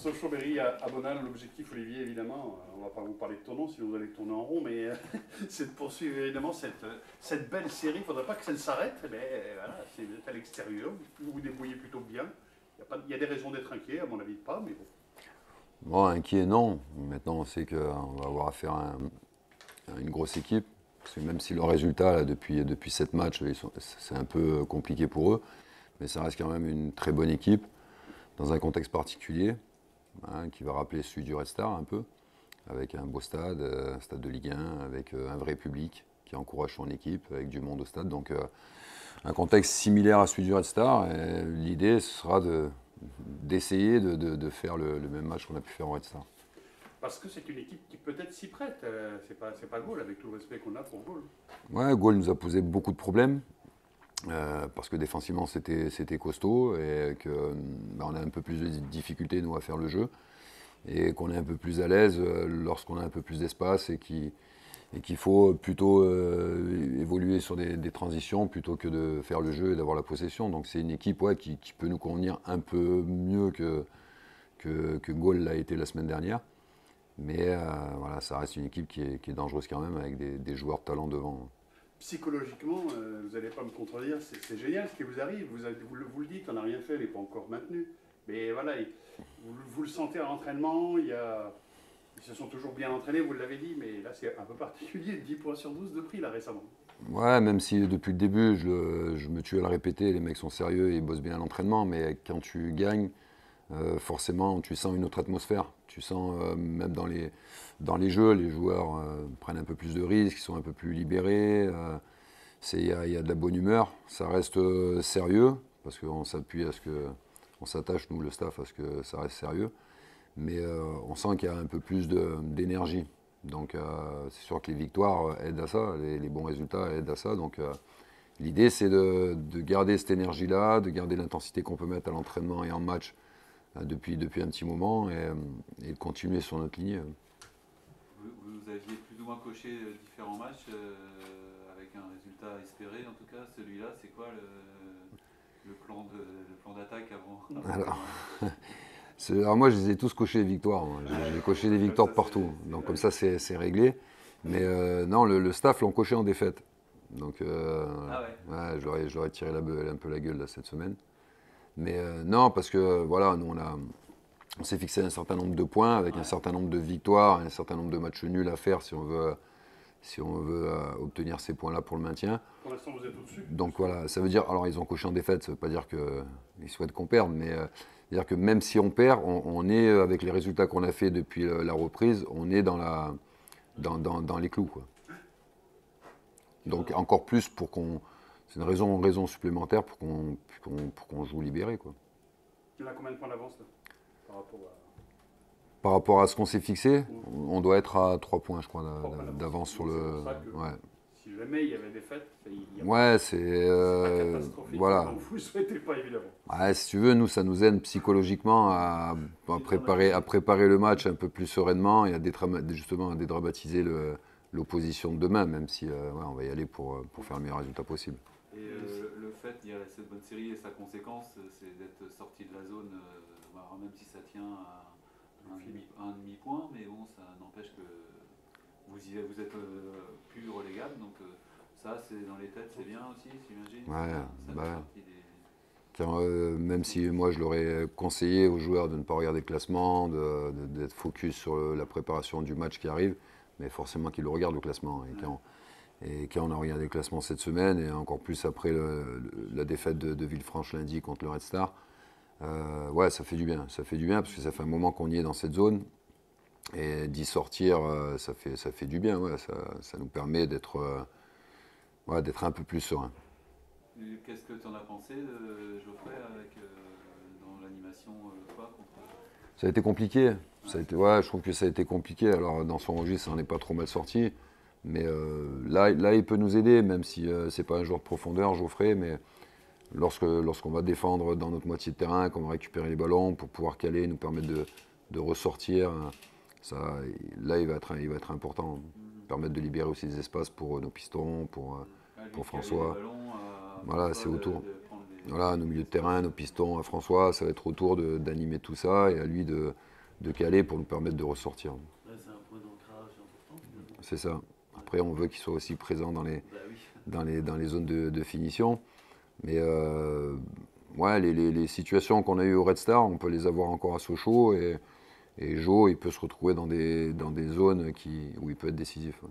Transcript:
Sochaux-Berry à Bonal, l'objectif, Olivier, évidemment, on ne va pas vous parler de ton nom, sinon vous allez tourner en rond, mais c'est de poursuivre évidemment cette belle série. Il ne faudrait pas que ça ne s'arrête, mais voilà, c'est à l'extérieur, vous vous débrouillez plutôt bien. Il y a des raisons d'être inquiet, à mon avis, pas, mais bon. Bon, inquiet, non. Maintenant, on sait qu'on va avoir affaire à une grosse équipe. Parce que même si le résultat, là, depuis 7 matchs, c'est un peu compliqué pour eux, mais ça reste quand même une très bonne équipe, dans un contexte particulier, hein, qui va rappeler celui du Red Star un peu, avec un beau stade, un stade de Ligue 1, avec un vrai public qui encourage son équipe, avec du monde au stade. Donc un contexte similaire à celui du Red Star. L'idée sera d'essayer de faire le même match qu'on a pu faire au Red Star. Parce que c'est une équipe qui peut-être s'y prête. C'est pas Gaulle, avec tout le respect qu'on a pour Gaulle. Ouais, Gaulle nous a posé beaucoup de problèmes. Parce que défensivement c'était costaud et qu'on a un peu plus de difficultés nous à faire le jeu et qu'on est un peu plus à l'aise lorsqu'on a un peu plus d'espace et qu'il faut plutôt évoluer sur des transitions plutôt que de faire le jeu et d'avoir la possession. Donc c'est une équipe qui peut nous convenir un peu mieux que Gaulle l'a été la semaine dernière. Mais voilà, ça reste une équipe qui est dangereuse quand même avec des joueurs de talent devant. Psychologiquement, vous n'allez pas me contredire, c'est génial ce qui vous arrive. Vous le dites, on n'a rien fait, elle n'est pas encore maintenue. Mais voilà, vous le sentez à l'entraînement, ils se sont toujours bien entraînés, vous l'avez dit, mais là c'est un peu particulier, 10 points sur 12 de prix là récemment. Ouais, même si depuis le début, je me tue à le répéter, les mecs sont sérieux, ils bossent bien à l'entraînement, mais quand tu gagnes, forcément, tu sens une autre atmosphère. Tu sens, même dans les jeux, les joueurs prennent un peu plus de risques, ils sont un peu plus libérés. Il y a de la bonne humeur. Ça reste sérieux, parce qu'on s'appuie à ce que. On s'attache, nous, le staff, à ce que ça reste sérieux. Mais on sent qu'il y a un peu plus d'énergie. Donc c'est sûr que les victoires aident à ça, les bons résultats aident à ça. Donc l'idée, c'est de garder cette énergie-là, de garder l'intensité qu'on peut mettre à l'entraînement et en match depuis un petit moment et de continuer sur notre ligne. Vous aviez plus ou moins coché différents matchs avec un résultat espéré. En tout cas, celui-là, c'est quoi le plan d'attaque avant Alors moi, je les ai tous cochés victoires. J'ai coché des victoires partout. Donc comme ça, c'est réglé. Mais non, le staff l'ont coché en défaite. Donc ouais, j'aurais tiré un peu la gueule là, cette semaine. Mais non, parce que voilà, nous on s'est fixé un certain nombre de points avec un certain nombre de victoires, un certain nombre de matchs nuls à faire si on veut obtenir ces points-là pour le maintien. Pour l'instant, vous êtes au-dessus. Donc voilà, ça veut dire, alors ils ont coché en défaite, ça ne veut pas dire qu'ils souhaitent qu'on perde, mais c'est-à-dire que même si on perd, on est, avec les résultats qu'on a fait depuis la reprise, on est dans les clous, quoi. Donc encore plus c'est une raison supplémentaire pour qu'on joue libéré, quoi. Il y en a combien de points d'avance là Par rapport à ce qu'on s'est fixé, on doit être à 3 points, je crois, d'avance sur le. Ouais. Si jamais il y avait des fêtes, ouais, c'est pas catastrophique. Voilà. Donc vous ne souhaitez pas évidemment. Ouais, si tu veux, nous, ça nous aide psychologiquement à préparer le match un peu plus sereinement et justement à dédramatiser l'opposition de demain, même si on va y aller pour faire le meilleur résultat possible. Et le fait, il y a cette bonne série et sa conséquence, c'est d'être sorti de la zone, même si ça tient à un demi-point, mais bon, ça n'empêche que vous êtes plus relégable, donc ça, c'est dans les têtes, c'est bien aussi, j'imagine. Même si moi je leur ai conseillé aux joueurs de ne pas regarder le classement, d'être focus sur la préparation du match qui arrive, mais forcément qu'ils le regardent le classement. Et quand on a regardé le classement cette semaine, et encore plus après la défaite de Villefranche lundi contre le Red Star, ouais, ça fait du bien. Ça fait du bien parce que ça fait un moment qu'on y est dans cette zone. Et d'y sortir, ça fait du bien. Ouais, ça nous permet d'être un peu plus serein. Qu'est-ce que tu en as pensé, Geoffrey, dans l'animation Ça a été compliqué. Je trouve que ça a été compliqué. Alors, dans son registre, ça n'en est pas trop mal sorti. Mais là, il peut nous aider, même si c'est pas un joueur de profondeur, Geoffrey. Mais lorsqu'on va défendre dans notre moitié de terrain, qu'on va récupérer les ballons pour pouvoir caler, nous permettre de ressortir, là, il va être important. Permettre de libérer aussi des espaces pour nos pistons, pour François. Ballons, voilà, c'est autour. Voilà, nos milieux de terrain, nos pistons, à François, ça va être au tour d'animer tout ça et à lui de caler pour nous permettre de ressortir. Ouais, c'est un point d'ancrage important, finalement. C'est ça. Après, on veut qu'il soit aussi présent dans les, Bah oui. dans les zones de finition. Mais ouais, les situations qu'on a eues au Red Star, on peut les avoir encore à Sochaux. Et Jo, il peut se retrouver dans des zones où il peut être décisif. Ouais.